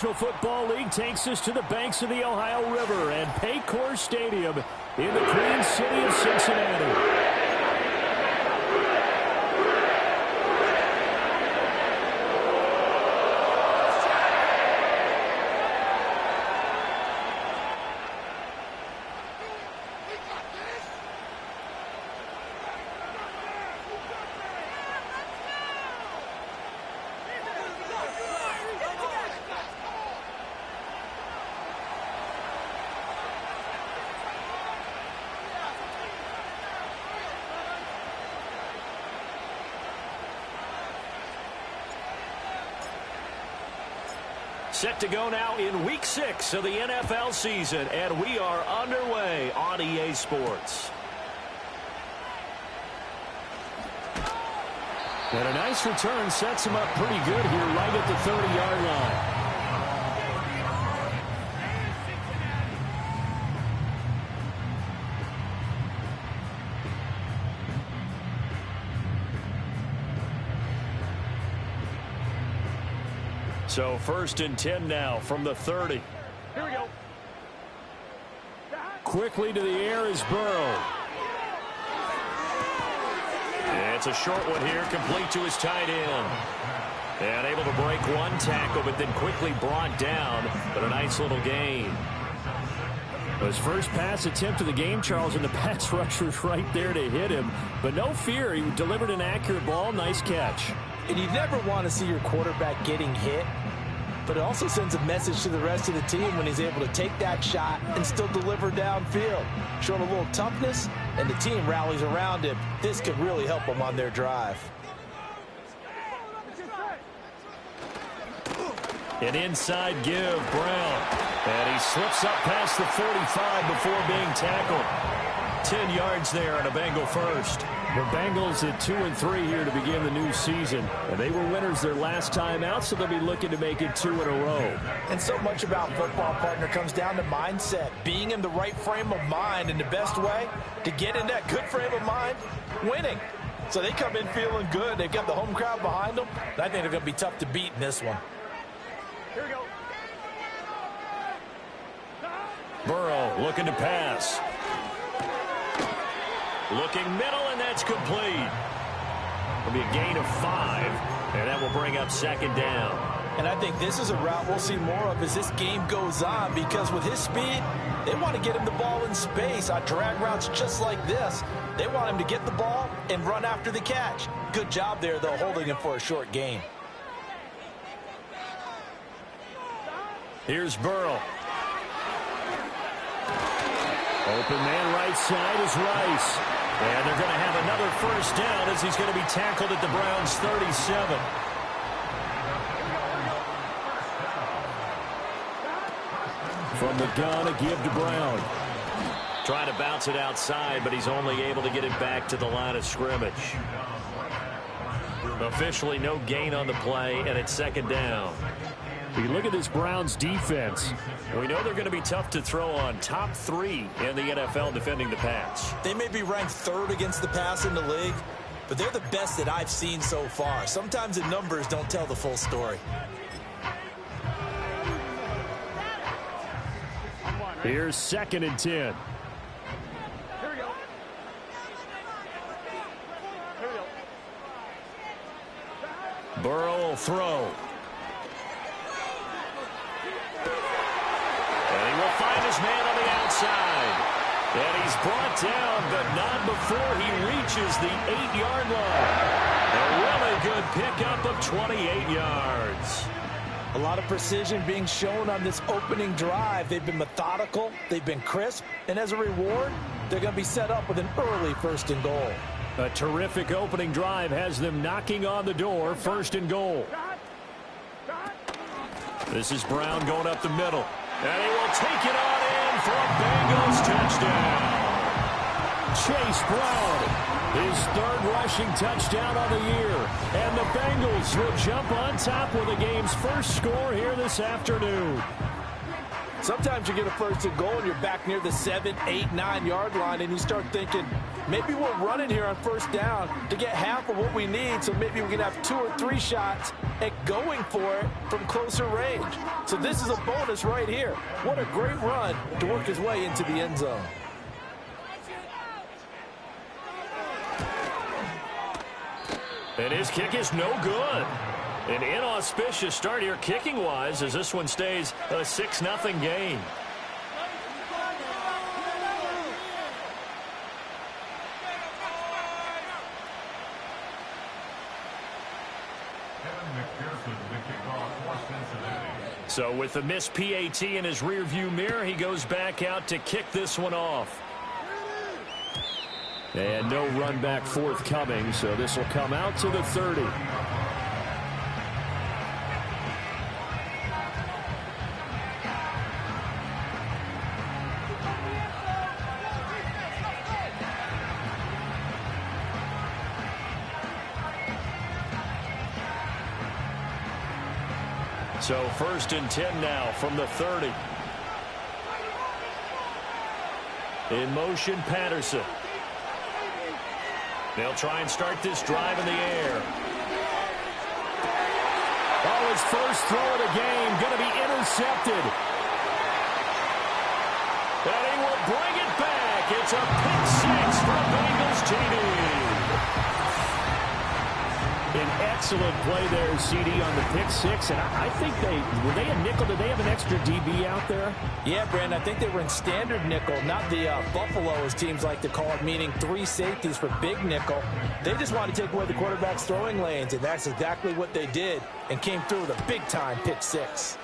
Football League takes us to the banks of the Ohio River and Paycor Stadium in the Queen City of Cincinnati. Set to go now in Week 6 of the NFL season, and we are underway on EA Sports. And a nice return sets him up pretty good here right at the 30-yard line. So 1st and 10 now from the 30. Here we go. Quickly to the air is Burrow. It's a short one here, complete to his tight end. And able to break one tackle, but then quickly brought down, but a nice little gain. His first pass attempt of the game, Charles, and the pass rusher's right there to hit him. But no fear, he delivered an accurate ball. Nice catch. And you never want to see your quarterback getting hit, but it also sends a message to the rest of the team when he's able to take that shot and still deliver downfield. Showing a little toughness, and the team rallies around him. This could really help them on their drive. An inside give, Brown. And he slips up past the 45 before being tackled. 10 yards there and a Bengal first. The Bengals at 2-3 here to begin the new season. And they were winners their last time out, so they'll be looking to make it 2 in a row. And so much about football, partner, comes down to mindset. Being in the right frame of mind, and the best way to get in that good frame of mind, winning. So they come in feeling good. They've got the home crowd behind them. I think they're going to be tough to beat in this one. Here we go. Burrow looking to pass. Looking middle, and that's complete. It'll be a gain of 5, and that will bring up 2nd down. And I think this is a route we'll see more of as this game goes on, because with his speed, they want to get him the ball in space on drag routes just like this. They want him to get the ball and run after the catch. Good job there, though, holding him for a short gain. Here's Burrow. Open man right side is Rice. And they're going to have another 1st down as he's going to be tackled at the Browns' 37. From the gun, a give to Brown. Trying to bounce it outside, but he's only able to get it back to the line of scrimmage. Officially no gain on the play, and it's 2nd down. You look at this Browns defense. We know they're going to be tough to throw on. Top 3 in the NFL defending the pass. They may be ranked 3rd against the pass in the league, but they're the best that I've seen so far. Sometimes the numbers don't tell the full story. Here's 2nd and 10. Here we go. Burrow will throw. Find his man on the outside. And he's brought down, but not before he reaches the 8-yard line. A really good pickup of 28 yards. A lot of precision being shown on this opening drive. They've been methodical, they've been crisp, and as a reward, they're going to be set up with an early 1st and goal. A terrific opening drive has them knocking on the door, 1st and goal. This is Brown going up the middle. And he will take it on in for a Bengals touchdown. Chase Brown, his 3rd rushing touchdown on the year. And the Bengals will jump on top with the game's first score here this afternoon. Sometimes you get a first and goal and you're back near the 7, 8, 9 yard line and you start thinking, maybe we'll run it here on first down to get half of what we need, so maybe we can have 2 or 3 shots at going for it from closer range. So this is a bonus right here. What a great run to work his way into the end zone. And his kick is no good. An inauspicious start here kicking-wise as this one stays a 6-0 game. So with the missed PAT in his rearview mirror, he goes back out to kick this one off. And no run back forthcoming, so this will come out to the 30. So 1st and 10 now from the 30. In motion, Patterson. They'll try and start this drive in the air. Oh, his first throw of the game going to be intercepted. And he will bring it back. It's a pick six for Bengals TD. An excellent play there, CD, on the pick six. And I think were they a nickel? Did they have an extra DB out there? Yeah, Brandon, I think they were in standard nickel, not the Buffalo, as teams like to call it, meaning 3 safeties for big nickel. They just wanted to take away the quarterback's throwing lanes, and that's exactly what they did and came through with a big-time pick six.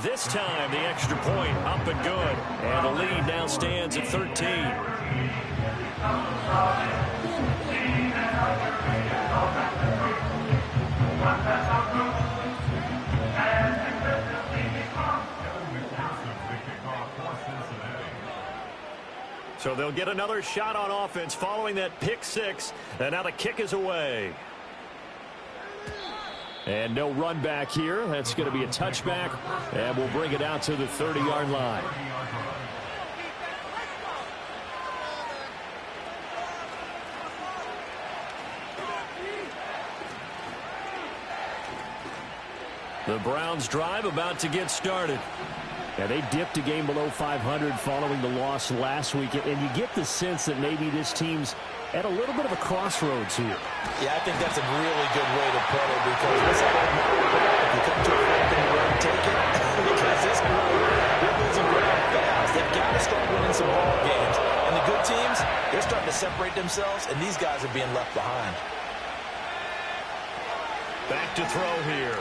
This time, the extra point up and good. And the lead now stands at 13. So they'll get another shot on offense following that pick six. And now the kick is away. And no run back here. That's going to be a touchback. And we'll bring it out to the 30-yard line. The Browns drive about to get started. Yeah, they dipped a game below 500 following the loss last week. And you get the sense that maybe this team's at a little bit of a crossroads here. Yeah, I think that's a really good way to put it, because what's that old motto? If you come to a fourth and you run, take it. Because this group, they're losing ground fast. They've got to start winning some ball games. And the good teams, they're starting to separate themselves, and these guys are being left behind. Back to throw here.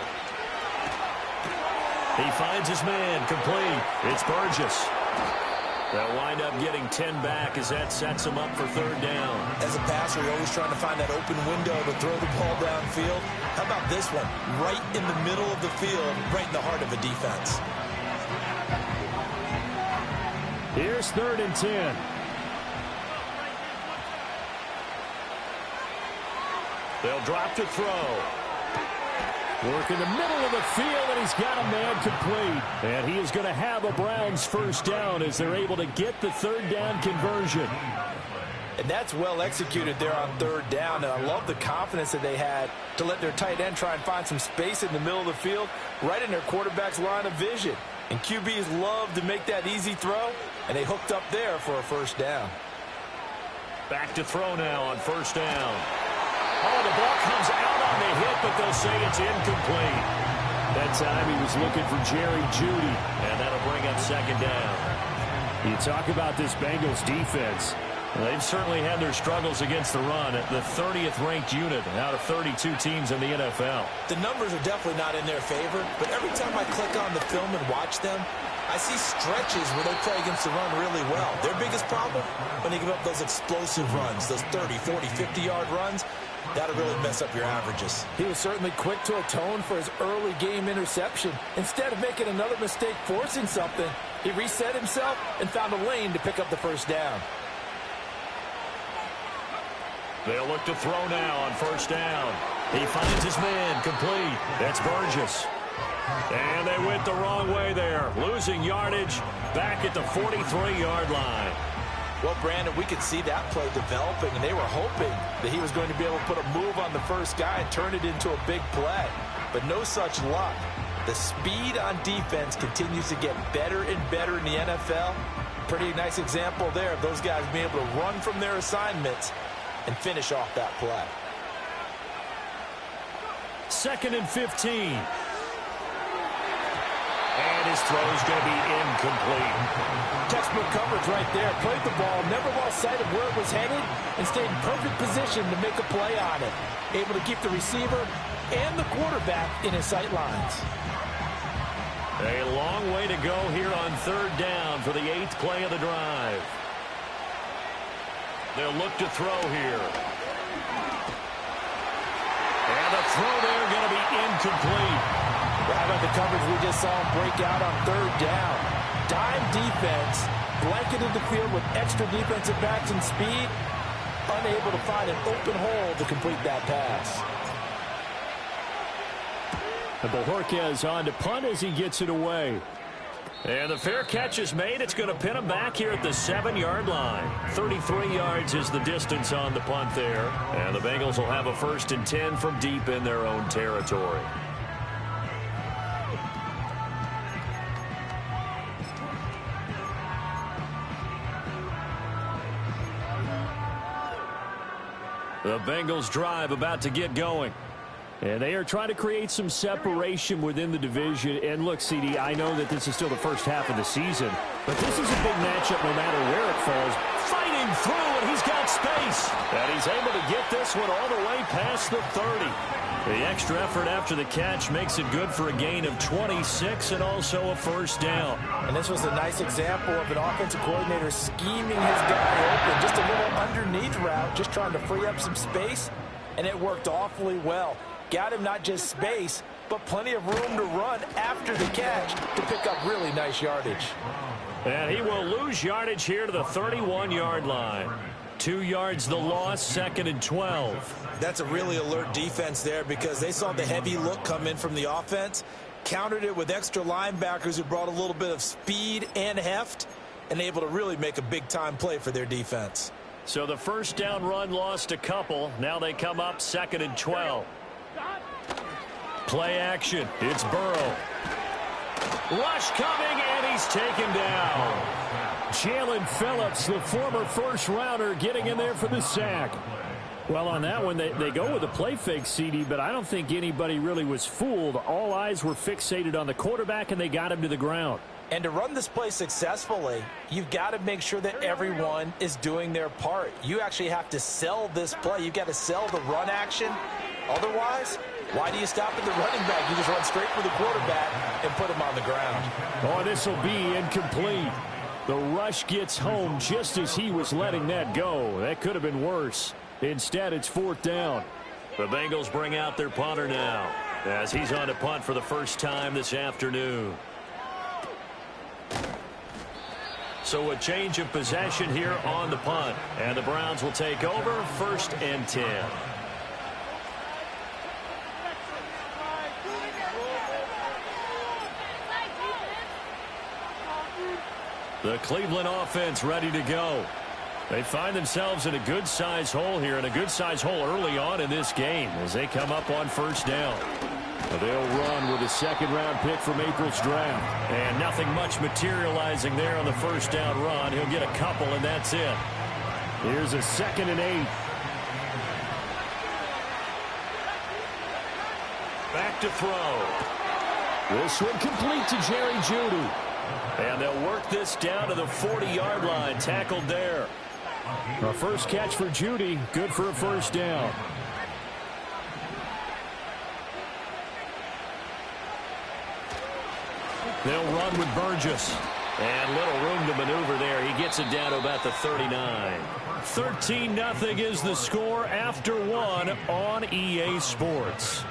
He finds his man, complete. It's Burgess. They'll wind up getting 10 back as that sets him up for third down. As a passer, you're always trying to find that open window to throw the ball downfield. How about this one? Right in the middle of the field, right in the heart of a defense. Here's 3rd and 10. They'll drop to throw. Work in the middle of the field, and he's got a man complete. And he is going to have a Browns first down as they're able to get the third down conversion. And that's well executed there on third down. And I love the confidence that they had to let their tight end try and find some space in the middle of the field, right in their quarterback's line of vision. And QBs love to make that easy throw, and they hooked up there for a first down. Back to throw now on first down. Oh, the ball comes out on the hit, but they'll say it's incomplete. That time he was looking for Jerry Jeudy, and that'll bring up second down. You talk about this Bengals defense. They've certainly had their struggles against the run at the 30th ranked unit out of 32 teams in the NFL. The numbers are definitely not in their favor, but every time I click on the film and watch them, I see stretches where they play against the run really well. Their biggest problem, when they give up those explosive runs, those 30, 40, 50-yard runs, that'll really mess up your averages. He was certainly quick to atone for his early game interception. Instead of making another mistake forcing something, he reset himself and found a lane to pick up the first down. They'll look to throw now on first down. He finds his man complete. That's Burgess. And they went the wrong way there, losing yardage back at the 43-yard line. Well, Brandon, we could see that play developing, and they were hoping that he was going to be able to put a move on the first guy and turn it into a big play. But no such luck. The speed on defense continues to get better and better in the NFL. Pretty nice example there of those guys being able to run from their assignments and finish off that play. 2nd and 15. And his throw is going to be incomplete. Textbook coverage right there. Played the ball, never lost sight of where it was headed, and stayed in perfect position to make a play on it. Able to keep the receiver and the quarterback in his sight lines. A long way to go here on 3rd down for the 8th play of the drive. They'll look to throw here. And the throw there going to be incomplete. How about the coverage we just saw him break out on 3rd down? Dime defense, blanketed the field with extra defensive backs and speed, unable to find an open hole to complete that pass. And Bojorquez on to punt as he gets it away. And the fair catch is made. It's going to pin him back here at the 7-yard line. 33 yards is the distance on the punt there. And the Bengals will have a 1st and 10 from deep in their own territory. The Bengals drive about to get going. And they are trying to create some separation within the division. And look, CD, I know that this is still the first half of the season, but this is a big matchup no matter where it falls. Fighting through, and he's got space. And he's able to get this one all the way past the 30. The extra effort after the catch makes it good for a gain of 26 and also a 1st down. And this was a nice example of an offensive coordinator scheming his guy open. Just a little underneath route, just trying to free up some space, and it worked awfully well. Got him not just space, but plenty of room to run after the catch to pick up really nice yardage. And he will lose yardage here to the 31-yard line. 2 yards the loss, 2nd and 12. That's a really alert defense there because they saw the heavy look come in from the offense, countered it with extra linebackers who brought a little bit of speed and heft, and able to really make a big-time play for their defense. So the 1st down run lost a couple. Now they come up 2nd and 12. Play action. It's Burrow. Rush coming, and he's taken down. Jalen Phillips, the former 1st-rounder, getting in there for the sack. Well, on that one, they go with a play fake, CD, but I don't think anybody really was fooled. All eyes were fixated on the quarterback, and they got him to the ground. And to run this play successfully, you've got to make sure that everyone is doing their part. You actually have to sell this play. You've got to sell the run action. Otherwise, why do you stop at the running back? You just run straight for the quarterback and put him on the ground. Oh, this will be incomplete. The rush gets home just as he was letting that go. That could have been worse. Instead, it's 4th down. The Bengals bring out their punter now as he's on to punt for the first time this afternoon. So a change of possession here on the punt. And the Browns will take over 1st and 10. The Cleveland offense ready to go. They find themselves in a good-sized hole here, and a good-sized hole early on in this game as they come up on 1st down. They'll run with a 2nd-round pick from April's draft. And nothing much materializing there on the 1st down run. He'll get a couple, and that's it. Here's a 2nd and 8. Back to throw. This one complete to Jerry Jeudy. And they'll work this down to the 40-yard line. Tackled there. A first catch for Jeudy. Good for a 1st down. They'll run with Burgess. And little room to maneuver there. He gets it down to about the 39. 13-0 is the score after 1 on EA Sports.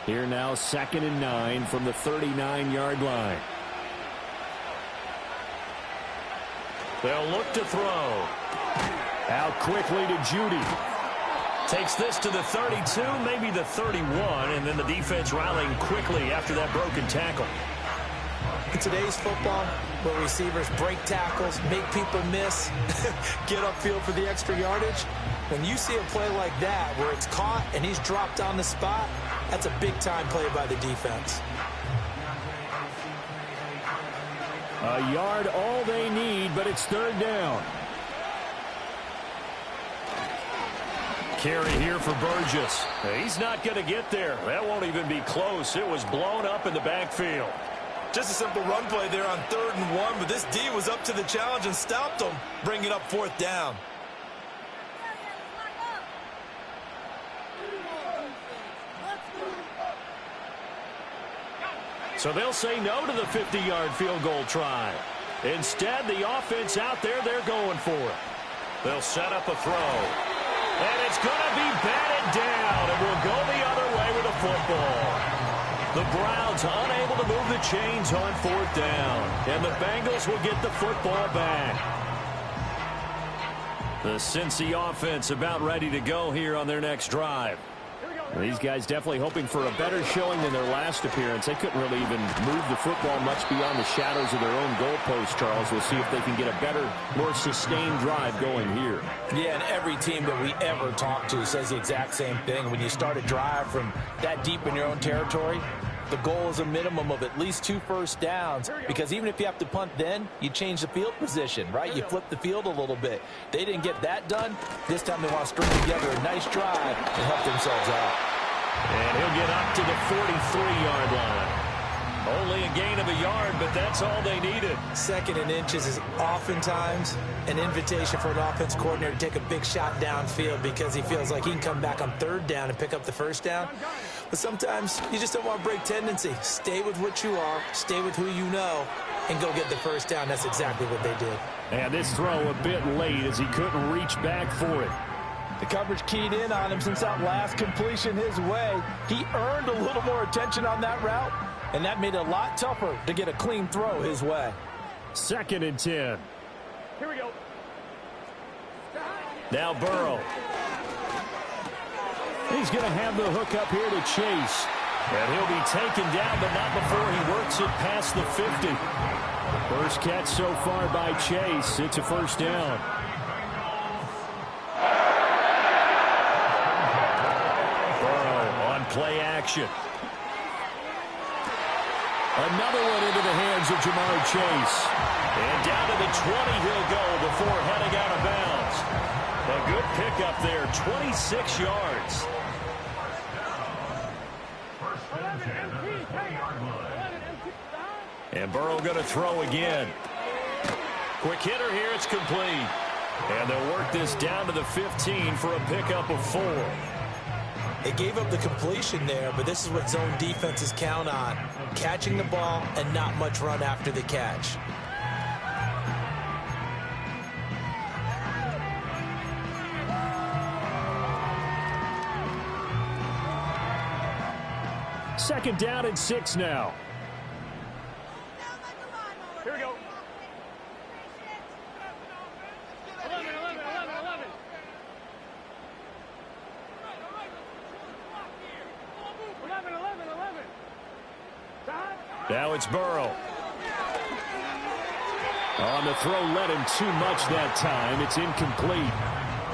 Here now, 2nd and 9 from the 39-yard line. They'll look to throw. Out quickly to Judy. Takes this to the 32, maybe the 31, and then the defense rallying quickly after that broken tackle. In today's football, where receivers break tackles, make people miss, get upfield for the extra yardage, when you see a play like that where it's caught and he's dropped on the spot, that's a big-time play by the defense. A yard all they need, but it's 3rd down. Carry here for Burgess. He's not going to get there. That won't even be close. It was blown up in the backfield. Just a simple run play there on 3rd and 1, but this D was up to the challenge and stopped him, bringing up 4th down. So they'll say no to the 50-yard field goal try. Instead, the offense out there, they're going for it. They'll set up a throw. And it's going to be batted down, and we'll go the other way with the football. The Browns unable to move the chains on 4th down, and the Bengals will get the football back. The Cincy offense about ready to go here on their next drive. These guys definitely hoping for a better showing than their last appearance. They couldn't really even move the football much beyond the shadows of their own goalpost, Charles. We'll see if they can get a better, more sustained drive going here. Yeah, and every team that we ever talk to says the exact same thing. When you start a drive from that deep in your own territory, the goal is a minimum of at least 2 first downs, because even if you have to punt then, you change the field position, right? You flip the field a little bit. They didn't get that done. This time they want to string together a nice drive and help themselves out. And he'll get up to the 43-yard line. Only a gain of a yard, but that's all they needed. 2nd and inches is oftentimes an invitation for an offense coordinator to take a big shot downfield because he feels like he can come back on 3rd down and pick up the 1st down. But sometimes you just don't want to break tendency. Stay with what you are, stay with who you know, and go get the 1st down. That's exactly what they did. And this throw a bit late as he couldn't reach back for it. The coverage keyed in on him since that last completion his way. He earned a little more attention on that route, and that made it a lot tougher to get a clean throw his way. 2nd and 10. Here we go. Now Burrow. He's going to have the hook up here to Chase. And he'll be taken down, but not before he works it past the 50. First catch so far by Chase. It's a 1st down. Play action. Another one into the hands of Jamar Chase. And down to the 20 he'll go before heading out of bounds. A good pickup there, 26 yards. And Burrow going to throw again. Quick hitter here, it's complete. And they'll work this down to the 15 for a pickup of 4. They gave up the completion there, but this is what zone defenses count on. Catching the ball and not much run after the catch. Second down and 6 now. Here we go. 11, 11, 11, 11. Now it's Burrow. On the throw, led him too much that time. It's incomplete.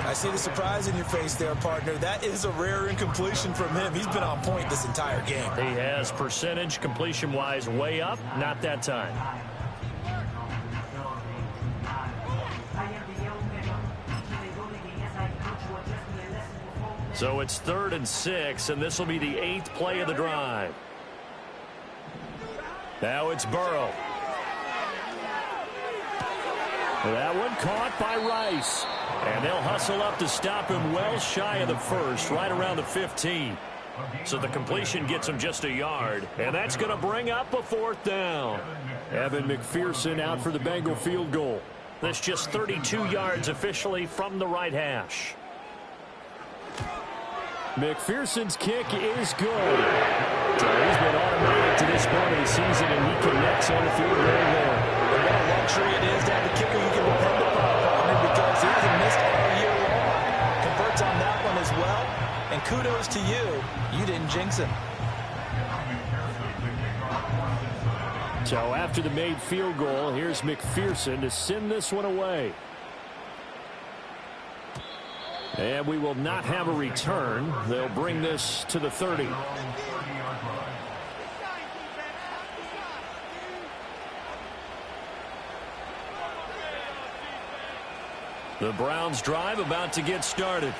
I see the surprise in your face there, partner. That is a rare incompletion from him. He's been on point this entire game. He has percentage completion-wise way up. Not that time. So it's 3rd and 6, and this will be the 8th play of the drive. Now it's Burrow. That one caught by Rice. And they'll hustle up to stop him well shy of the 1st, right around the 15. So the completion gets him just a yard. And that's going to bring up a 4th down. Evan McPherson out for the Bengal field goal. This just 32 yards officially from the right hash. McPherson's kick is good. So he's been automatic to this point of the season, and he connects on the field goal there. And what a luxury it is to have a kicker you can depend upon, partner, because he hasn't missed all year long. Converts on that one as well. And kudos to you. You didn't jinx him. So after the made field goal, here's McPherson to send this one away. And we will not have a return. They'll bring this to the 30. The Browns drive about to get started.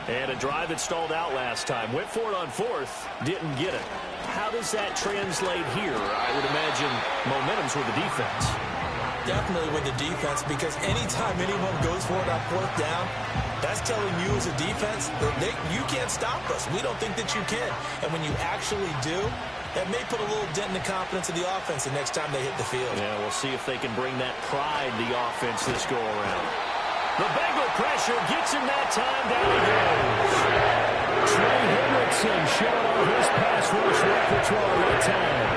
And a drive that stalled out last time. Went for it on fourth. Didn't get it. How does that translate here? I would imagine momentum's with the defense. Definitely with the defense, because anytime anyone goes for it on fourth down, that's telling you as a defense that you can't stop us. We don't think that you can. And when you actually do, that may put a little dent in the confidence of the offense the next time they hit the field. Yeah, we'll see if they can bring that pride the offense this go around. The Bengal pressure gets him that time. Down he goes. Trey Hendrickson showing off his pass rush repertoire that time.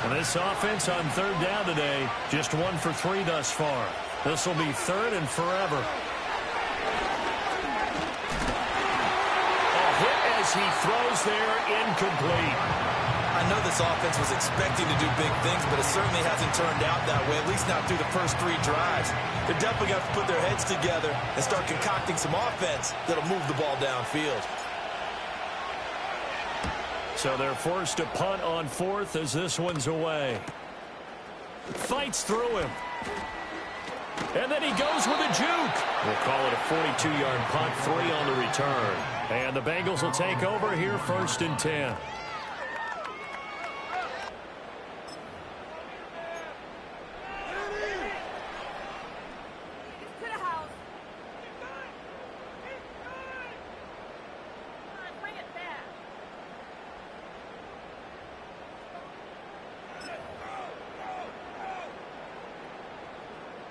And this offense on third down today, just 1 for 3 thus far. This will be third and forever. A hit as he throws there, incomplete. I know this offense was expecting to do big things, but it certainly hasn't turned out that way, at least not through the first 3 drives. They're definitely going to have to put their heads together and start concocting some offense that'll move the ball downfield. So they're forced to punt on fourth as this one's away. Fights through him. And then he goes with a juke. We'll call it a 42-yard punt, 3 on the return. And the Bengals will take over here, 1st and 10.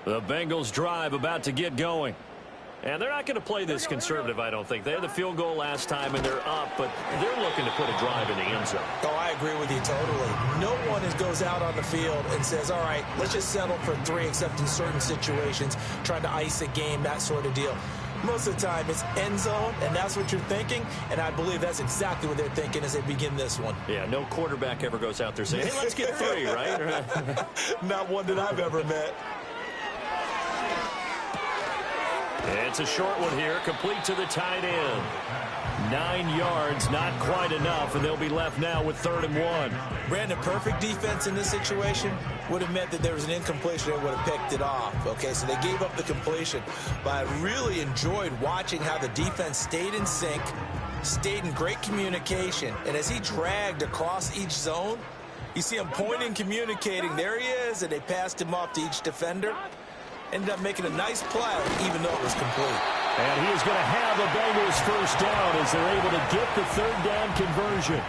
The Bengals drive about to get going. And they're not going to play this conservative, I don't think. They had the field goal last time, and they're up, but they're looking to put a drive in the end zone. Oh, I agree with you totally. No one goes out on the field and says, all right, let's just settle for 3, except in certain situations, trying to ice a game, that sort of deal. Most of the time, it's end zone, and that's what you're thinking, and I believe that's exactly what they're thinking as they begin this one. Yeah, no quarterback ever goes out there saying, hey, let's get 3, right? Not one that I've ever met. It's a short one here, complete to the tight end. 9 yards, not quite enough, and they'll be left now with 3rd and 1. Brandon, perfect defense in this situation would have meant that there was an incompletion. They would have picked it off. Okay, so they gave up the completion. But I really enjoyed watching how the defense stayed in sync, stayed in great communication, and as he dragged across each zone, you see him pointing, communicating. There he is, and they passed him off to each defender. Ended up making a nice play, even though it was complete. And he is going to have the Bengals first down as they're able to get the 3rd down conversion.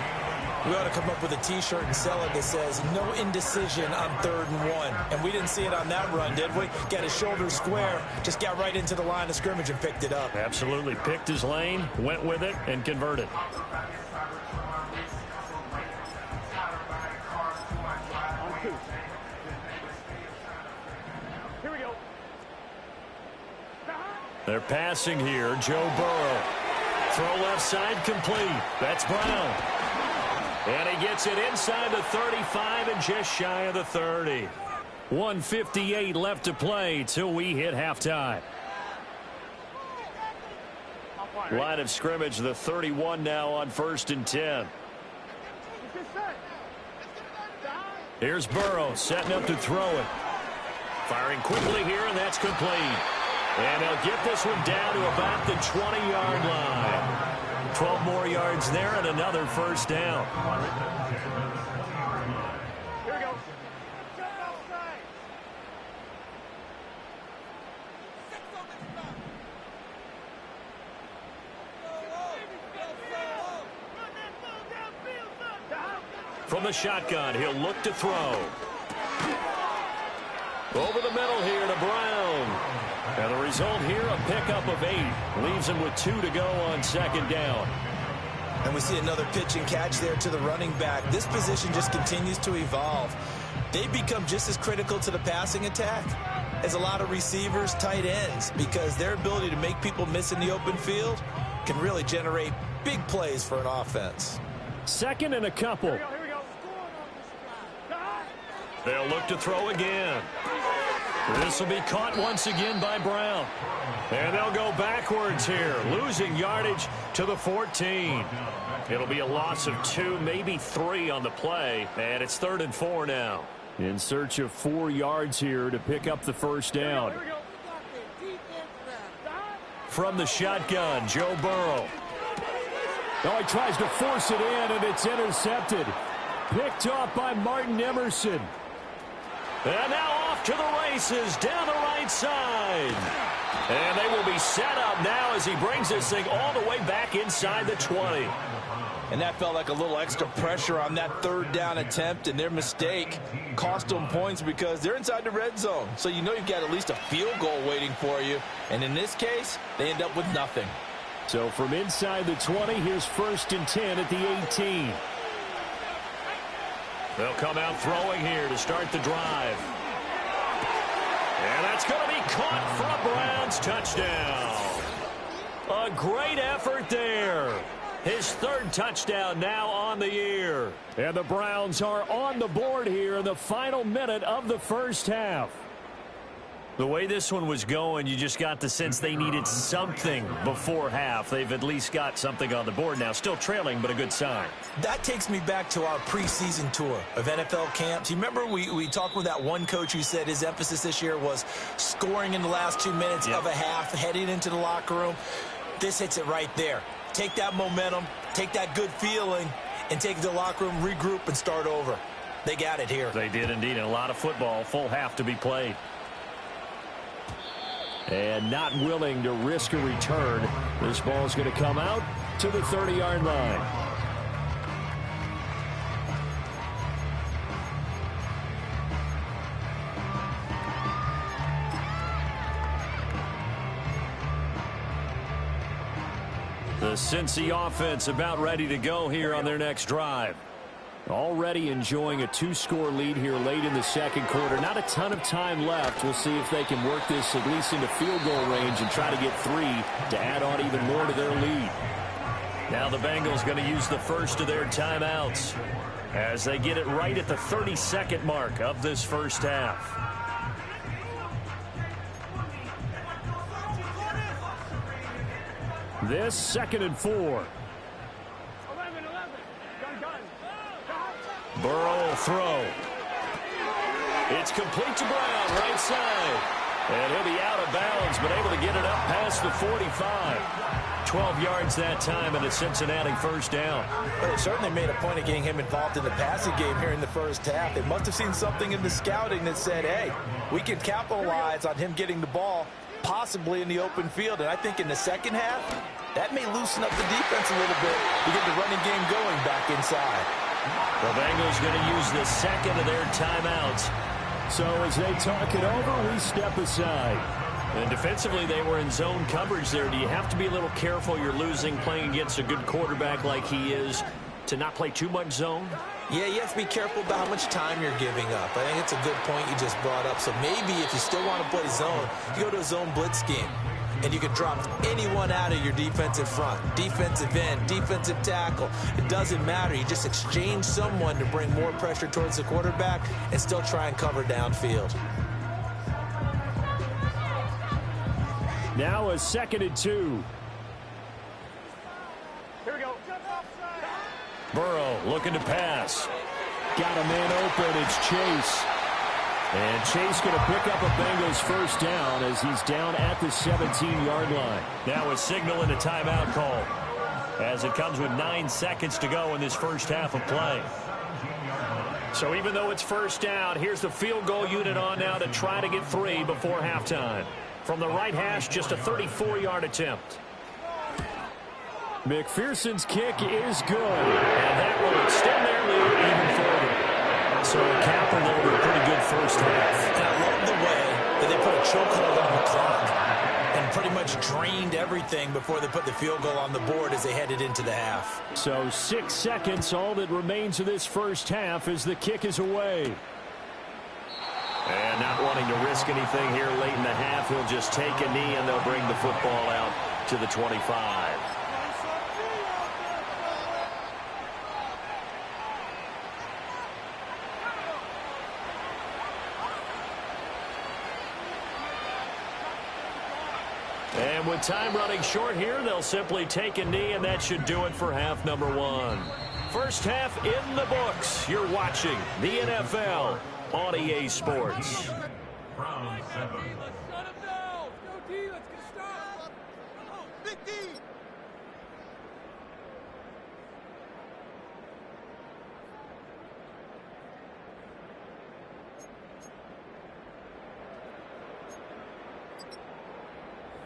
We ought to come up with a T-shirt and sell it that says, no indecision on 3rd and 1. And we didn't see it on that run, did we? Got his shoulders square, just got right into the line of scrimmage and picked it up. Absolutely. Picked his lane, went with it, and converted. They're passing here. Joe Burrow. Throw left side complete. That's Brown. And he gets it inside the 35 and just shy of the 30. 1:58 left to play till we hit halftime. Line of scrimmage, the 31 now on 1st and 10. Here's Burrow setting up to throw it. Firing quickly here, and that's complete. And they'll get this one down to about the 20-yard line. 12 more yards there and another first down. Here we go. From the shotgun, he'll look to throw. Over the middle here to Brown. And the result here, a pickup of 8. Leaves him with 2 to go on second down. And we see another pitch and catch there to the running back. This position just continues to evolve. They become just as critical to the passing attack as a lot of receivers, tight ends, because their ability to make people miss in the open field can really generate big plays for an offense. Second and a couple. Here we go. They'll look to throw again. This will be caught once again by Brown. And they'll go backwards here, losing yardage to the 14. It'll be a loss of 2, maybe 3 on the play, and it's 3rd and 4 now. In search of 4 yards here to pick up the first down. Here we go. From the shotgun, Joe Burrow. Oh, he tries to force it in, and it's intercepted. Picked off by Martin Emerson. And now off to the races down the right side. And they will be set up now as he brings this thing all the way back inside the 20. And that felt like a little extra pressure on that 3rd down attempt, and their mistake cost them points because they're inside the red zone. So you know you've got at least a field goal waiting for you. And in this case, they end up with nothing. So from inside the 20, here's 1st and 10 at the 18. They'll come out throwing here to start the drive. And that's going to be caught for a Browns touchdown. A great effort there. His 3rd touchdown now on the year. And the Browns are on the board here in the final minute of the first half. The way this one was going, you just got the sense they needed something before half. They've at least got something on the board now. Still trailing, but a good sign. That takes me back to our preseason tour of NFL camps. You remember we talked with that one coach who said his emphasis this year was scoring in the last 2 minutes of a half, heading into the locker room. This hits it right there. Take that momentum, take that good feeling, and take it to the locker room, regroup, and start over. They got it here. They did indeed, and a lot of football, full half to be played. And not willing to risk a return. This ball's going to come out to the 30-yard line. The Cincy offense about ready to go here on their next drive. Already enjoying a 2-score lead here late in the second quarter. Not a ton of time left. We'll see if they can work this at least into field goal range and try to get 3 to add on even more to their lead. Now the Bengals going to use the first of their timeouts as they get it right at the 32nd mark of this first half. This 2nd and 4. 11. Gun. Burrow will throw. It's complete to Brown, right side. And he'll be out of bounds, but able to get it up past the 45. 12 yards that time and a Cincinnati first down. Well, they certainly made a point of getting him involved in the passing game here in the first half. They must have seen something in the scouting that said, hey, we can capitalize on him getting the ball possibly in the open field. And I think in the second half, that may loosen up the defense a little bit to get the running game going back inside. The Bengals going to use the second of their timeouts. So as they talk it over, we step aside. And defensively, they were in zone coverage there. Do you have to be a little careful? You're losing playing against a good quarterback like he is to not play too much zone? Yeah, you have to be careful about how much time you're giving up. I think it's a good point you just brought up. So maybe if you still want to play zone, you go to a zone blitz scheme. And you can drop anyone out of your defensive front, defensive end, defensive tackle. It doesn't matter. You just exchange someone to bring more pressure towards the quarterback and still try and cover downfield. Now a 2nd and 2. Here we go. Burrow looking to pass. Got a man open. It's Chase. And Chase going to pick up a Bengals first down as he's down at the 17-yard line. Now a signal and a timeout call as it comes with 9 seconds to go in this first half of play. So even though it's first down, here's the field goal unit on now to try to get 3 before halftime. From the right hash, just a 34-yard attempt. McPherson's kick is good. And that will extend their lead even further. So Capper there with a pretty good first half. And I love the way that they put a chokehold on the clock. pretty much drained everything before they put the field goal on the board as they headed into the half. So 6 seconds, all that remains of this first half as the kick is away. And not wanting to risk anything here late in the half, he'll just take a knee and they'll bring the football out to the 25. And with time running short here, they'll simply take a knee, and that should do it for half number one. First half in the books. You're watching the NFL on EA Sports.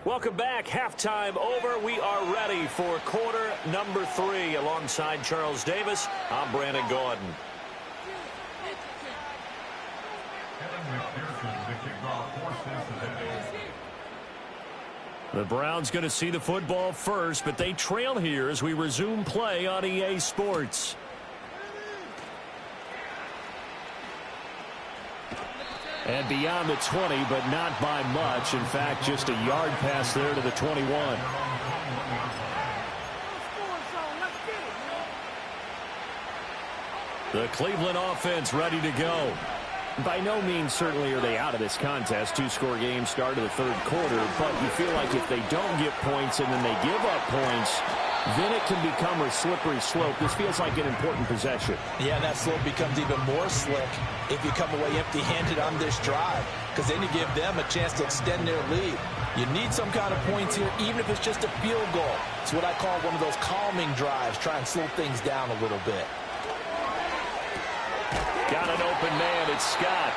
Welcome back. Halftime over. We are ready for quarter number 3. Alongside Charles Davis, I'm Brandon Gordon. The Browns going to see the football first, but they trail here as we resume play on EA Sports. And beyond the 20, but not by much. In fact, just a yard pass there to the 21. The Cleveland offense ready to go. By no means certainly are they out of this contest. 2-score game start of the third quarter, but you feel like if they don't get points and then they give up points, then it can become a slippery slope. This feels like an important possession. Yeah, that slope becomes even more slick if you come away empty-handed on this drive, because then you give them a chance to extend their lead. You need some kind of points here, even if it's just a field goal. It's what I call one of those calming drives. Try and slow things down a little bit. Got an open man. It's Scott.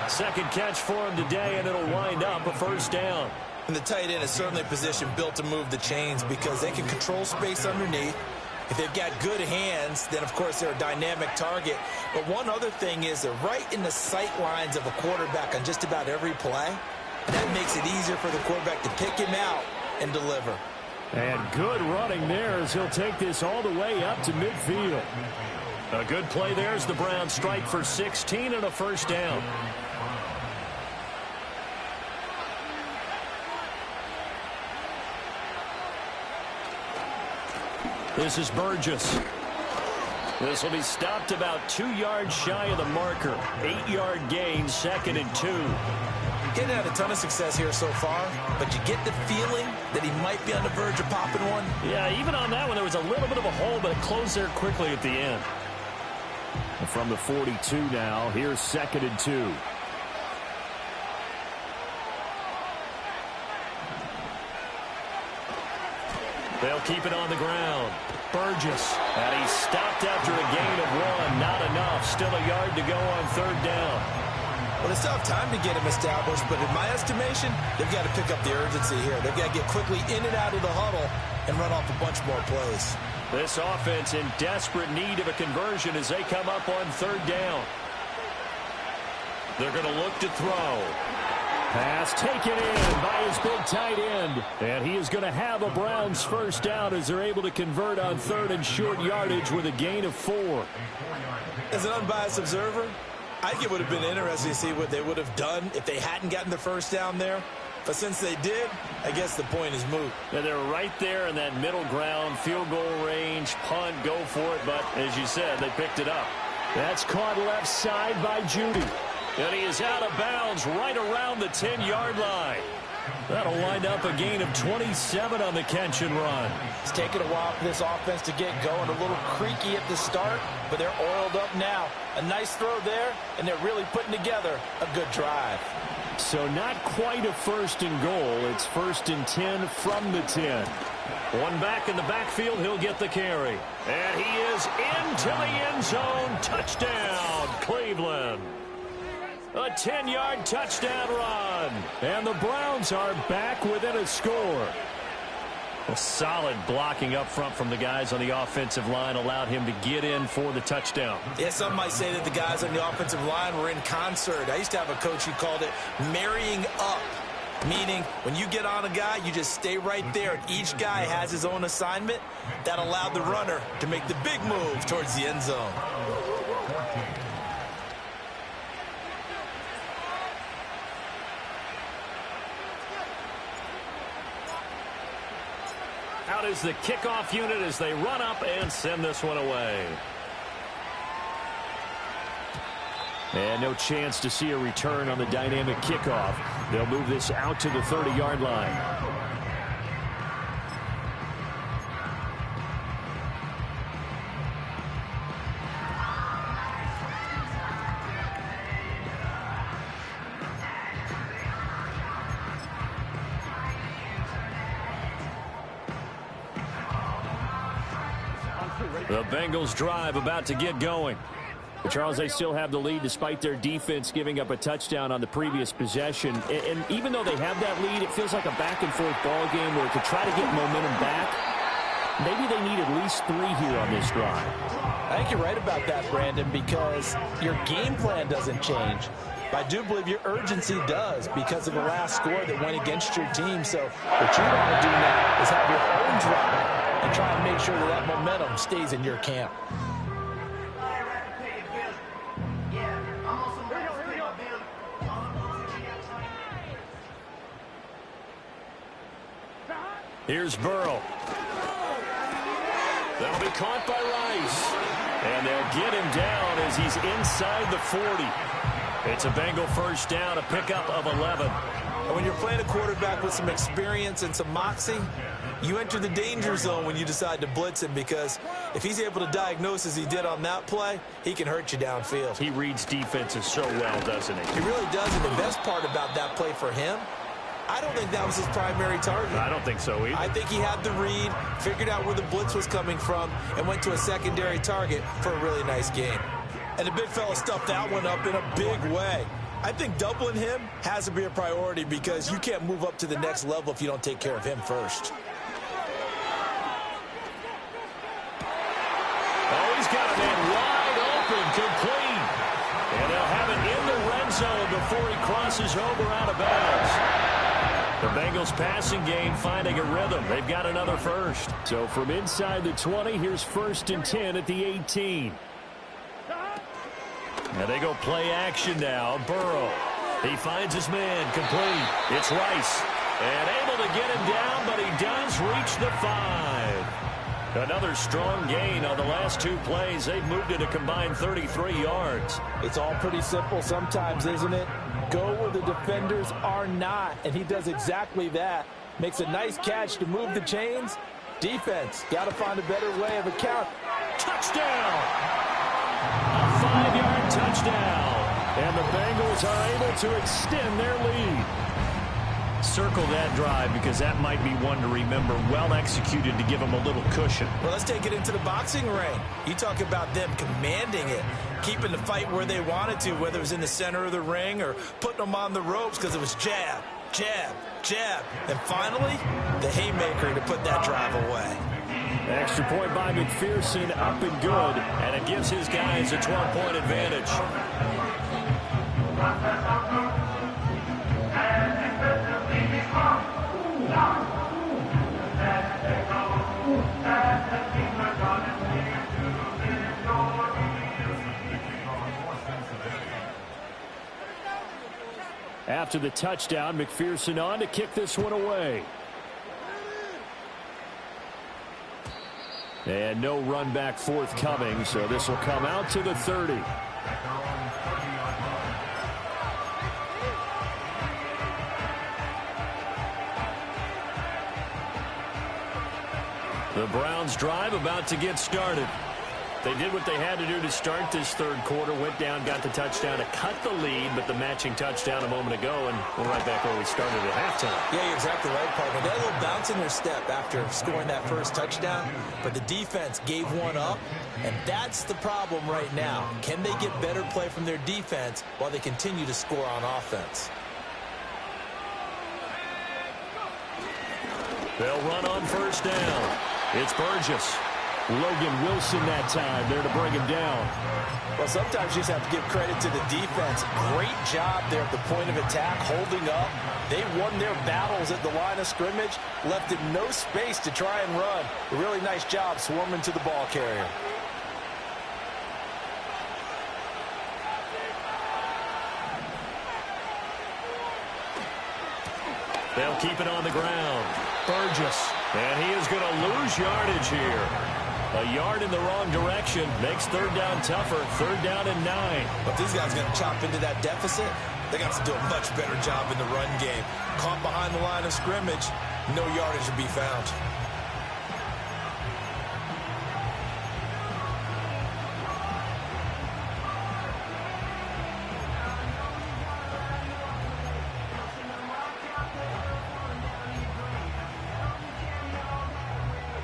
Second catch for him today, and it'll wind up a first down. And the tight end is certainly a position built to move the chains because they can control space underneath. If they've got good hands, then, of course, they're a dynamic target. But one other thing is they're right in the sight lines of a quarterback on just about every play. And that makes it easier for the quarterback to pick him out and deliver. And good running there as he'll take this all the way up to midfield. A good play there as the Browns strike for 16 and a first down. This is Burgess. This will be stopped about 2 yards shy of the marker. 8-yard gain, 2nd and 2. He hasn't had a ton of success here so far, but you get the feeling that he might be on the verge of popping one. Yeah, even on that one, there was a little bit of a hole, but it closed there quickly at the end. And from the 42 now, here's 2nd and 2. They'll keep it on the ground. Burgess. And he's stopped after a gain of 1. Not enough. Still a yard to go on third down. Well, they still have time to get him established, but in my estimation, they've got to pick up the urgency here. They've got to get quickly in and out of the huddle and run off a bunch more plays. This offense in desperate need of a conversion as they come up on third down. They're going to look to throw. Pass taken in by his big tight end. And he is going to have a Browns first down as they're able to convert on third and short yardage with a gain of 4. As an unbiased observer, I think it would have been interesting to see what they would have done if they hadn't gotten the first down there. But since they did, I guess the point is moot. Yeah, they're right there in that middle ground, field goal range, punt, go for it. But as you said, they picked it up. That's caught left side by Judy. And he is out of bounds right around the 10-yard line. That'll wind up a gain of 27 on the catch and run. It's taken a while for this offense to get going. A little creaky at the start, but they're oiled up now. A nice throw there, and they're really putting together a good drive. So not quite a first and goal. It's 1st and 10 from the 10. One back in the backfield. He'll get the carry. And he is into the end zone. Touchdown, Cleveland. A 10-yard touchdown run. And the Browns are back within a score. A solid blocking up front from the guys on the offensive line allowed him to get in for the touchdown. Yeah, some might say that the guys on the offensive line were in concert. I used to have a coach who called it marrying up. Meaning, when you get on a guy, you just stay right there. Each guy has his own assignment. That allowed the runner to make the big move towards the end zone. Out is the kickoff unit as they run up and send this one away. And no chance to see a return on the dynamic kickoff. They'll move this out to the 30-yard line. The Bengals drive about to get going. But Charles, they still have the lead despite their defense giving up a touchdown on the previous possession. And even though they have that lead, it feels like a back-and-forth ball game where to try to get momentum back, maybe they need at least 3 here on this drive. I think you're right about that, Brandon, because your game plan doesn't change. But I do believe your urgency does because of the last score that went against your team. So what you want to do now is have your own drive and try and make sure that that momentum stays in your camp. Here's Burrow. That'll be caught by Rice. And they'll get him down as he's inside the 40. It's a Bengal first down, a pickup of 11. And when you're playing a quarterback with some experience and some moxie, you enter the danger zone when you decide to blitz him, because if he's able to diagnose as he did on that play, he can hurt you downfield. He reads defenses so well, doesn't he? He really does, and the best part about that play for him, I don't think that was his primary target. I don't think so either. I think he had the read, figured out where the blitz was coming from, and went to a secondary target for a really nice game. And the big fella stuffed that one up in a big way. I think doubling him has to be a priority because you can't move up to the next level if you don't take care of him first. Oh, he's got a man wide open, complete. And they'll have it in the red zone before he crosses over out of bounds. The Bengals passing game finding a rhythm. They've got another first. So from inside the 20, here's 1st and 10 at the 18. Now they go play action now. Burrow. He finds his man, complete. It's Rice. And able to get him down, but he does reach the 5. Another strong gain on the last 2 plays. They've moved it a combined 33 yards. It's all pretty simple sometimes, isn't it? Go where the defenders are not, and he does exactly that. Makes a nice catch to move the chains. Defense, got to find a better way of account. Touchdown! A 5-yard touchdown. And the Bengals are able to extend their lead. Circle that drive because that might be one to remember. Well executed to give them a little cushion. Well, let's take it into the boxing ring. You talk about them commanding it, keeping the fight where they wanted to, whether it was in the center of the ring or putting them on the ropes because it was jab, jab, jab. And finally, the haymaker to put that drive away. Extra point by McPherson, up and good. And it gives his guys a 12-point advantage. After the touchdown, McPherson on to kick this one away. And no run back forthcoming, so this will come out to the 30. The Browns drive about to get started. They did what they had to do to start this third quarter, went down, got the touchdown to cut the lead, but the matching touchdown a moment ago, and we're right back where we started at halftime. Yeah, you're exactly right, partner. They had a little bounce in their step after scoring that first touchdown, but the defense gave one up, and that's the problem right now. Can they get better play from their defense while they continue to score on offense? They'll run on first down. It's Burgess. Logan Wilson that time there to bring him down. Well, sometimes you just have to give credit to the defense. Great job there at the point of attack, holding up. They won their battles at the line of scrimmage, left him no space to try and run. A really nice job swarming to the ball carrier. They'll keep it on the ground. Burgess. And he is going to lose yardage here. A yard in the wrong direction makes third down tougher. Third down and 9. But these guys are going to chop into that deficit. They got to do a much better job in the run game. Caught behind the line of scrimmage, no yardage to be found.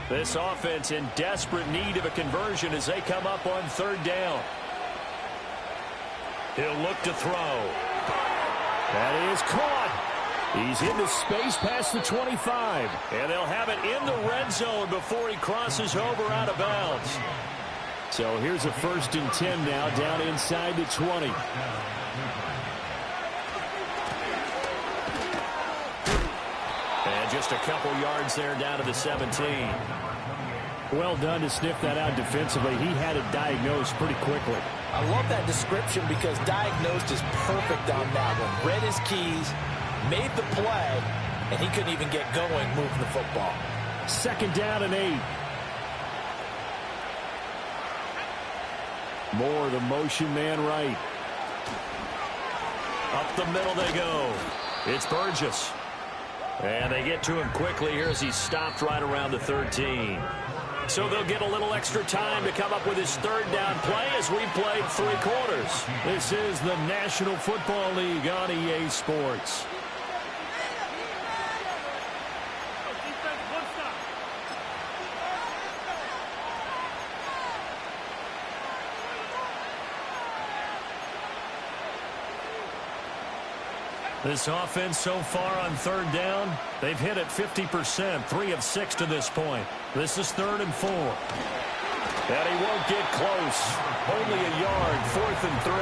This offense in desperate need of a conversion as they come up on third down. He'll look to throw. That is caught. He's into space past the 25. And they'll have it in the red zone before he crosses over out of bounds. So here's a 1st and 10 now down inside the 20. And just a couple yards there down to the 17. Well done to sniff that out defensively. He had it diagnosed pretty quickly. I love that description because diagnosed is perfect on that one. Read his keys, made the play, and he couldn't even get going moving the football. 2nd down and 8. More the motion man right. Up the middle they go. It's Burgess. And they get to him quickly here as he's stopped right around the 13. So they'll get a little extra time to come up with his third down play as we played 3 quarters. This is the National Football League on EA Sports. This offense so far on third down, they've hit it 50%, 3 of 6 to this point. This is 3rd and 4. And he won't get close. Only a yard, 4th and 3.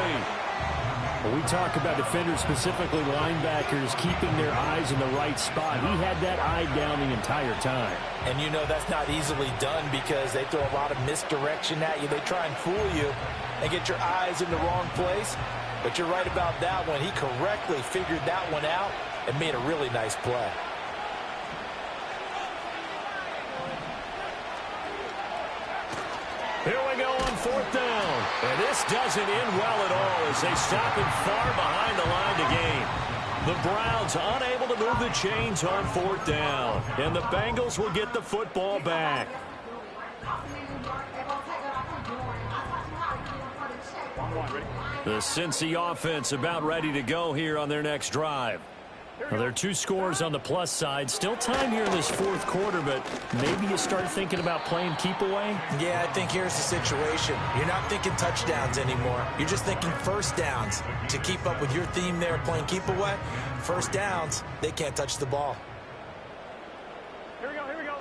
When we talk about defenders, specifically linebackers, keeping their eyes in the right spot. He had that eye down the entire time. And you know that's not easily done because they throw a lot of misdirection at you. They try and fool you and get your eyes in the wrong place. But you're right about that one. He correctly figured that one out and made a really nice play. Here we go on 4th down. And this doesn't end well at all as they stop him far behind the line to gain. The Browns unable to move the chains on 4th down. And the Bengals will get the football back. The Cincy offense about ready to go here on their next drive. Well, there are 2 scores on the plus side. Still time here in this 4th quarter, but maybe you start thinking about playing keep away? Yeah, I think here's the situation. You're not thinking touchdowns anymore. You're just thinking first downs. To keep up with your theme there, playing keep away, first downs, they can't touch the ball. Here we go, here we go.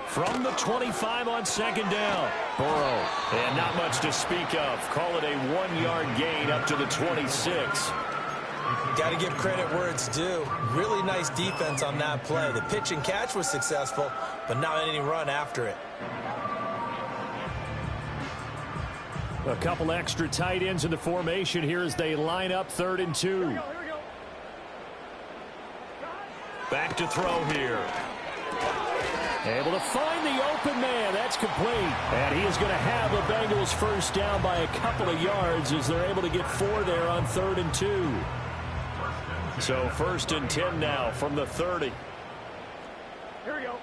From the 25 on 2nd down. Burrow. And not much to speak of. Call it a 1-yard gain up to the 26. Got to give credit where it's due. Really nice defense on that play. The pitch and catch was successful, but not any run after it. A couple extra tight ends in the formation here as they line up 3rd and 2. Here we go. Back to throw here. Able to find the open man. That's complete. And he is going to have the Bengals first down by a couple of yards as they're able to get 4 there on 3rd and 2. So 1st and 10 now from the 30. Here we go.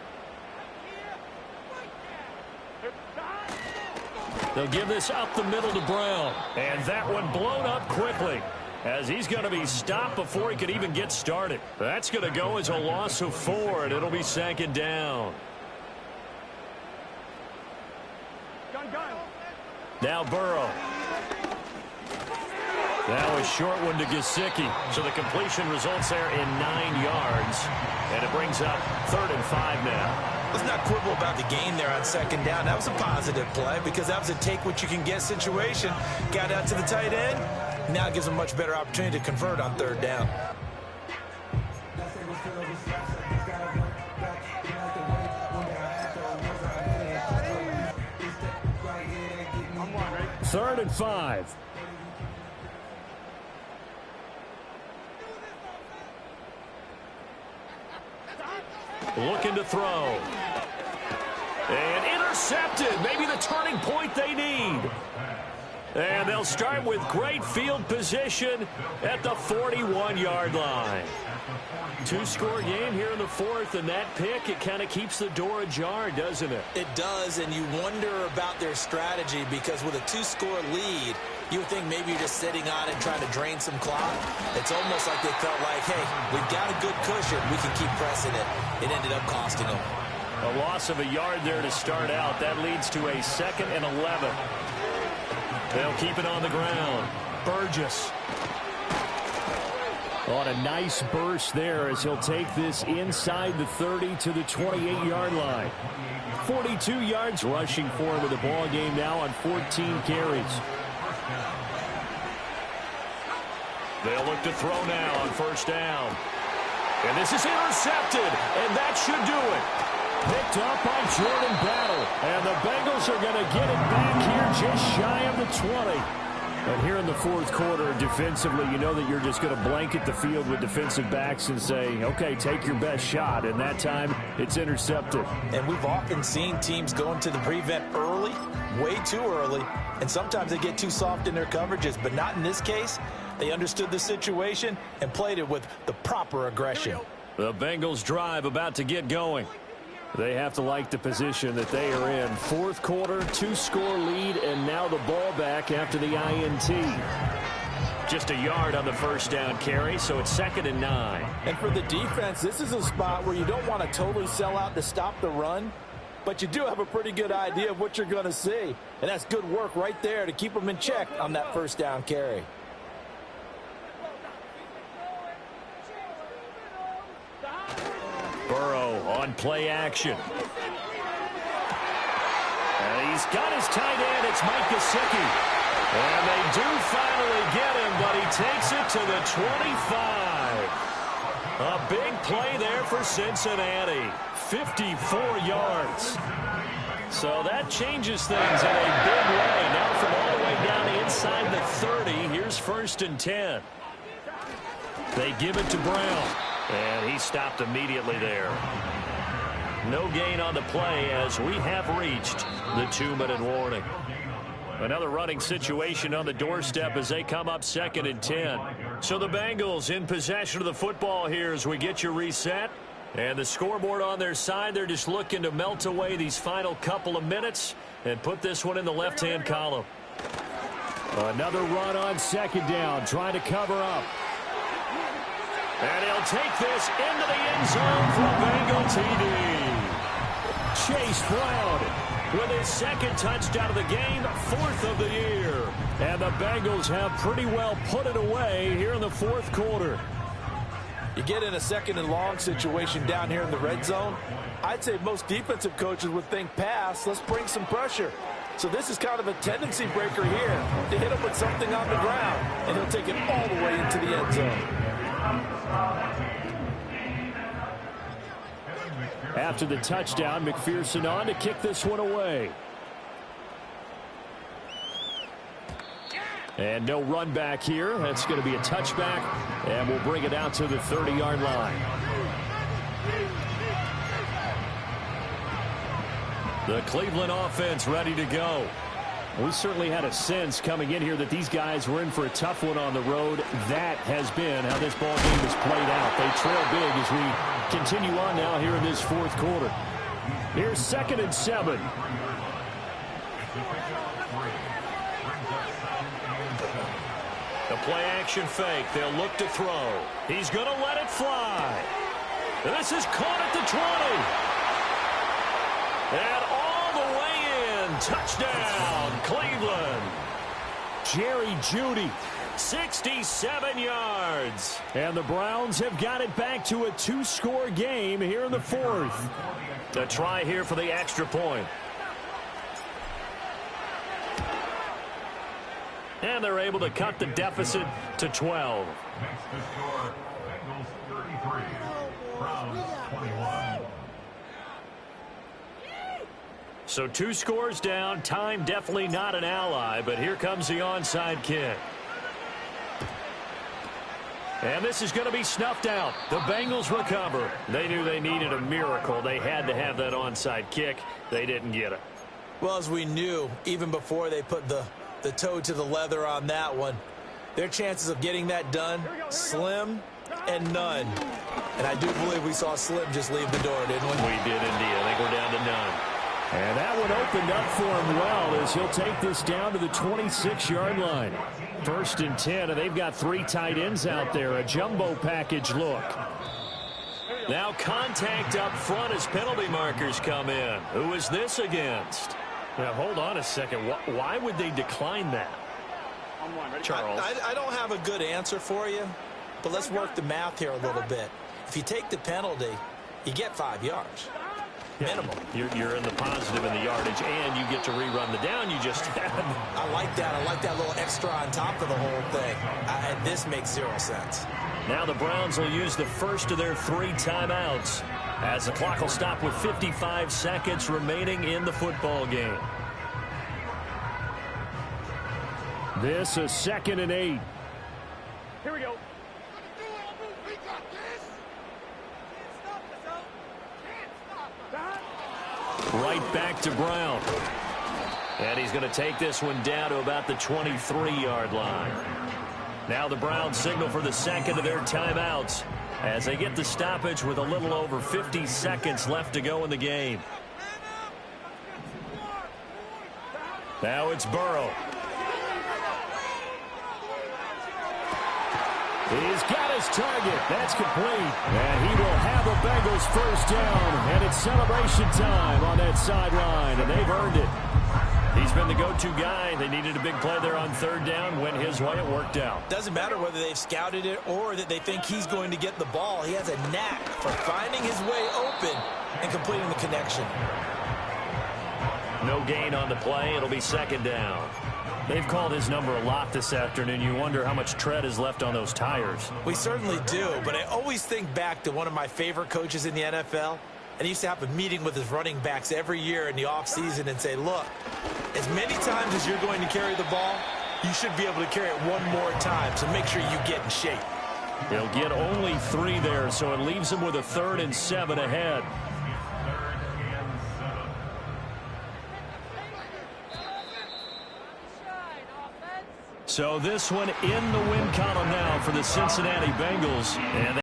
They'll give this up the middle to Brown. And that one blown up quickly as he's going to be stopped before he could even get started. That's going to go as a loss of 4, and it'll be 2nd down. Gun. Now Burrow. Now a short one to Gesicki. So the completion results there in 9 yards. And it brings up 3rd and 5 now. Let's not quibble about the gain there on 2nd down. That was a positive play because that was a take-what-you-can-get situation. Got out to the tight end. Now it gives them a much better opportunity to convert on 3rd down. Third and 5. Looking to throw. And intercepted. Maybe the turning point they need. And they'll start with great field position at the 41-yard line. 2-score game here in the 4th, and that pick, it kind of keeps the door ajar, doesn't it? It does, and you wonder about their strategy because with a 2-score lead, you would think maybe you're just sitting on it trying to drain some clock. It's almost like they felt like, hey, we've got a good cushion. We can keep pressing it. It ended up costing them. A loss of a yard there to start out. That leads to a 2nd and 11. They'll keep it on the ground. Burgess. On a nice burst there as he'll take this inside the 30 to the 28-yard line. 42 yards rushing for him in the ball game now on 14 carries. They'll look to throw now on 1st down. And this is intercepted, and that should do it. Picked up by Jordan Battle, and the Bengals are going to get it back here just shy of the 20. And here in the 4th quarter, defensively, you know that you're just going to blanket the field with defensive backs and say, okay, take your best shot. And that time, it's intercepted. And we've often seen teams go into the prevent early, way too early, and sometimes they get too soft in their coverages. But not in this case. They understood the situation and played it with the proper aggression. The Bengals drive about to get going. They have to like the position that they are in. 4th quarter, 2-score lead, and now the ball back after the INT. Just a yard on the 1st down carry, so it's 2nd and 9. And for the defense, this is a spot where you don't want to totally sell out to stop the run, but you do have a pretty good idea of what you're going to see. And that's good work right there to keep them in check on that 1st down carry. Burrow on play action. And he's got his tight end. It's Mike Gesicki. And they do finally get him, but he takes it to the 25. A big play there for Cincinnati. 54 yards. So that changes things in a big way. Now from all the way down inside the 30, here's 1st and 10. They give it to Brown. And he stopped immediately there. No gain on the play as we have reached the 2-minute warning. Another running situation on the doorstep as they come up 2nd and 10. So the Bengals in possession of the football here as we get you reset. And the scoreboard on their side, they're just looking to melt away these final couple of minutes and put this one in the left-hand column. Another run on 2nd down, trying to cover up. And he'll take this into the end zone for a Bengal TD. Chase Brown with his 2nd touchdown of the game, 4th of the year. And the Bengals have pretty well put it away here in the 4th quarter. You get in a 2nd and long situation down here in the red zone. I'd say most defensive coaches would think pass. Let's bring some pressure. So this is kind of a tendency breaker here to hit him with something on the ground. And he'll take it all the way into the end zone. After the touchdown, McPherson on to kick this one away. And no run back here. That's going to be a touchback, and we'll bring it out to the 30-yard line. The Cleveland offense ready to go. We certainly had a sense coming in here that these guys were in for a tough one on the road. That has been how this ball game has played out. They trail big as we continue on now here in this 4th quarter. Here's 2nd and 7. The play action fake. They'll look to throw. He's going to let it fly. This is caught at the 20. And all the way in. Touchdown, Cleveland. Jerry Jeudy 67 yards. And the Browns have got it back to a 2-score game here in the fourth. A try here for the extra point. And they're able to cut the deficit to 12. Next to score, Bengals 33, Browns 21. So 2 scores down. Time definitely not an ally, but here comes the onside kick. And this is going to be snuffed out. The Bengals recover. They knew they needed a miracle. They had to have that onside kick. They didn't get it. Well, as we knew, even before they put the toe to the leather on that one, their chances of getting that done, slim and none. And I do believe we saw Slim just leave the door, didn't we? We did indeed. I think we're down to none. And that one opened up for him well as he'll take this down to the 26-yard line. 1st and 10, and they've got 3 tight ends out there. A jumbo package look. Now contact up front as penalty markers come in. Who is this against? Now, hold on a second. Why would they decline that? Charles. I don't have a good answer for you, but let's work the math here a little bit. If you take the penalty, you get 5 yards. Minimum. You're in the positive in the yardage, and you get to rerun the down you just had. I like that. I like that little extra on top of the whole thing. And this makes 0 sense. Now the Browns will use the first of their 3 timeouts as the clock will stop with 55 seconds remaining in the football game. This is 2nd and 8. Here we go. Right back to Brown. And he's going to take this one down to about the 23-yard line. Now the Browns signal for the second of their timeouts as they get the stoppage with a little over 50 seconds left to go in the game. Now it's Burrow. He's got his target. That's complete. And he will have the Bengals first down. And it's celebration time on that sideline. And they've earned it. He's been the go-to guy. They needed a big play there on 3rd down. Went his way. It worked out. Doesn't matter whether they've scouted it or that they think he's going to get the ball. He has a knack for finding his way open and completing the connection. No gain on the play. It'll be 2nd down. They've called his number a lot this afternoon. You wonder how much tread is left on those tires. We certainly do, but I always think back to one of my favorite coaches in the NFL, and he used to have a meeting with his running backs every year in the offseason and say, look, as many times as you're going to carry the ball, you should be able to carry it one more time, so make sure you get in shape. He'll get only 3 there, so it leaves him with a 3rd and 7 ahead. So this one in the win column now for the Cincinnati Bengals. And